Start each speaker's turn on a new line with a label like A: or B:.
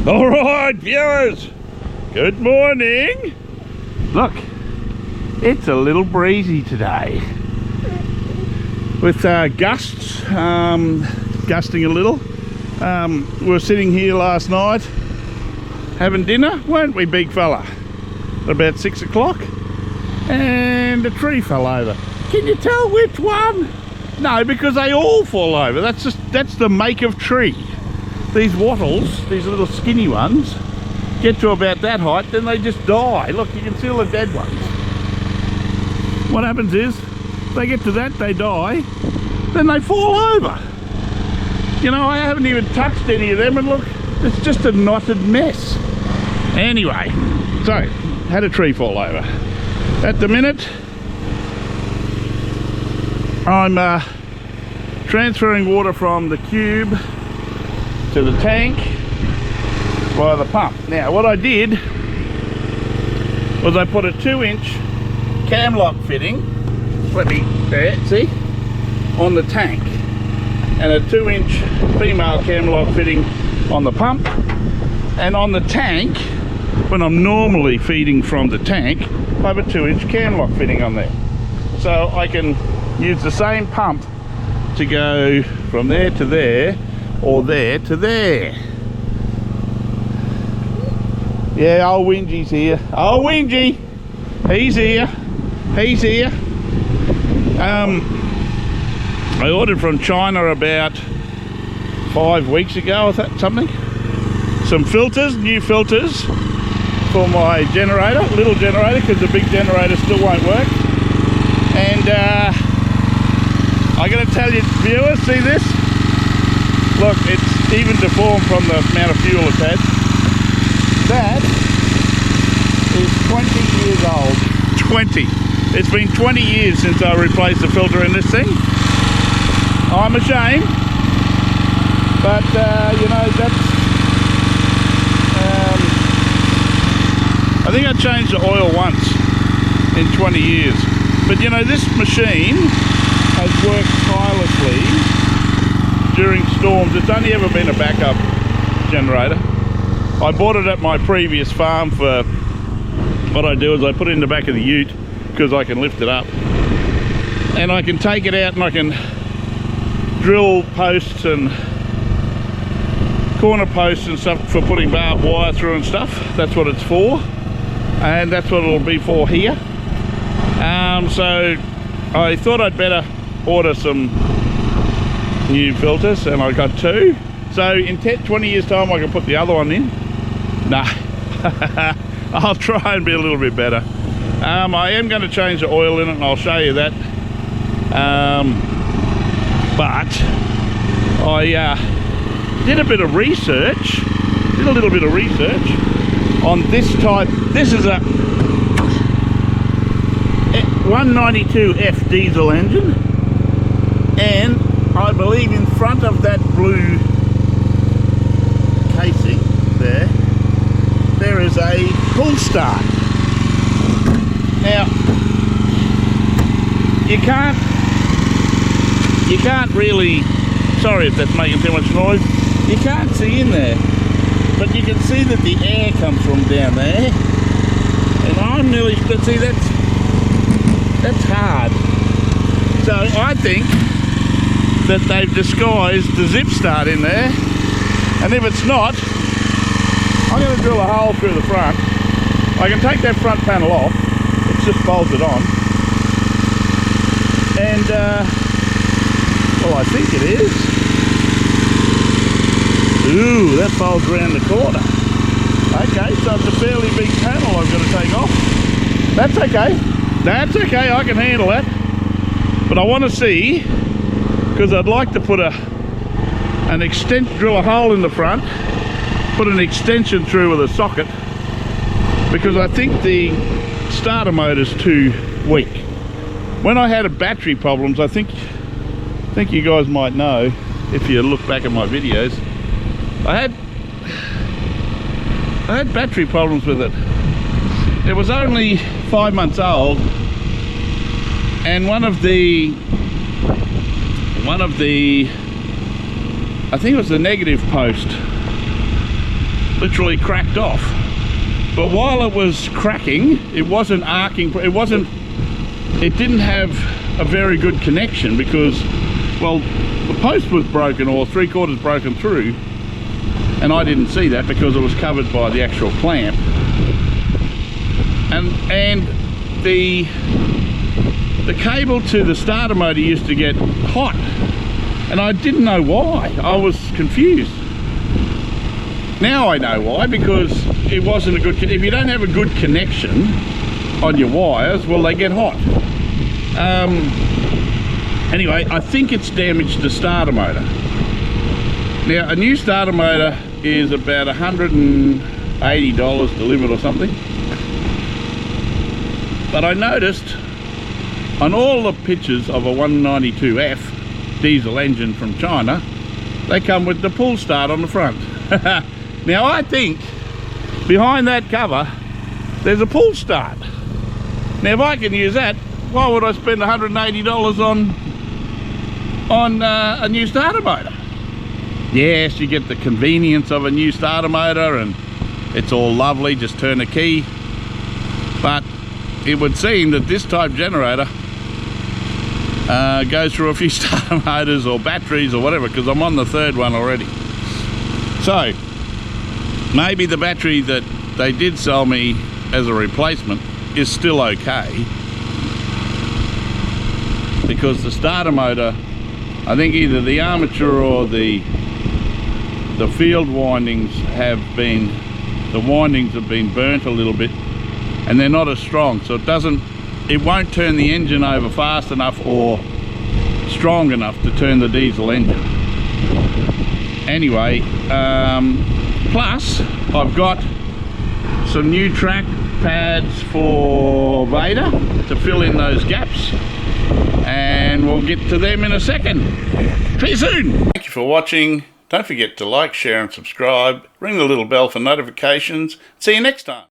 A: All right, viewers, good morning. Look, it's a little breezy today with gusts, gusting a little. We were sitting here last night having dinner, weren't we, big fella? At about 6 o'clock, and a tree fell over. Can you tell which one? No, because they all fall over. That's the make of tree. These wattles, these little skinny ones, get to about that height, then they just die. Look, you can see all the dead ones. What happens is, they get to that, they die, then they fall over. You know, I haven't even touched any of them, and look, it's just a knotted mess. Anyway, so, had a tree fall over. At the minute, I'm transferring water from the cube to the tank via the pump. Now what I did was I put a 2-inch cam lock fitting, there, see, on the tank, and a 2-inch female cam lock fitting on the pump, and on the tank, when I'm normally feeding from the tank, I have a 2-inch cam lock fitting on there, so I can use the same pump to go from there to there, or there to there. Yeah, old Wingy's here. Old Wingy, he's here. He's here. I ordered from China about 5 weeks ago, or something. Some filters, new filters for my generator, little generator, because the big generator still won't work. And I gotta tell you, viewers, see this? Look, it's even deformed from the amount of fuel it's had. That is 20 years old. 20. It's been 20 years since I replaced the filter in this thing. I'm ashamed, but you know, that's I think I changed the oil once in 20 years. But you know, this machine has worked tirelessly during storms. It's only ever been a backup generator. I bought it at my previous farm. For what I do is I put it in the back of the ute because I can lift it up, and I can take it out and I can drill posts and corner posts and stuff for putting barbed wire through and stuff. That's what it's for, and that's what it'll be for here. So I thought I'd better order some new filters, and I got 2. So in 20 years time I can put the other one in. Nah, I'll try and be a little bit better. I am going to change the oil in it, and I'll show you that. But I did a bit of research, a little bit of research on this type. This is a 192F diesel engine, and I believe in front of that blue casing there is a pull start. Now you can't really, sorry if that's making too much noise, you can't see in there, but you can see that the air comes from down there, and I'm nearly, see, that's hard. So I think that they've disguised the zip start in there, and if it's not, I'm going to drill a hole through the front. I can take that front panel off, it's just bolted on, and well, I think it is. Ooh, that folds around the corner. Okay, so it's a fairly big panel I've got to take off. That's okay. That's okay, I can handle that. But I want to see, because I'd like to put drill a hole in the front, put an extension through with a socket, because I think the starter motor's too weak. When I had battery problems, I think you guys might know if you look back at my videos, I had battery problems with it. It was only 5 months old, and one of the I think it was the negative post literally cracked off. But while it was cracking, it wasn't arcing, it didn't have a very good connection because, well, the post was broken or 3/4 broken through, and I didn't see that because it was covered by the actual clamp. And the cable to the starter motor used to get hot, and I didn't know why. I was confused. Now I know why, because it wasn't a good, if you don't have a good connection on your wires, well, they get hot. Anyway, I think it's damaged the starter motor. Now, a new starter motor is about $180 delivered or something. But I noticed on all the pictures of a 192F diesel engine from China, they come with the pull start on the front. Now I think behind that cover there's a pull start. Now if I can use that, why would I spend $180 on a new starter motor? Yes, you get the convenience of a new starter motor and it's all lovely, just turn a key, but it would seem that this type generator goes through a few starter motors or batteries or whatever, because I'm on the third one already. So maybe the battery that they did sell me as a replacement is still okay, because the starter motor, I think either the armature or the field windings have been, the windings have been burnt a little bit and they're not as strong, so it won't turn the engine over fast enough or strong enough to turn the diesel engine. Anyway, plus I've got some new track pads for Vader to fill in those gaps, and we'll get to them in a second. See you soon. Thank you for watching. Don't forget to like, share and subscribe. Ring the little bell for notifications. See you next time.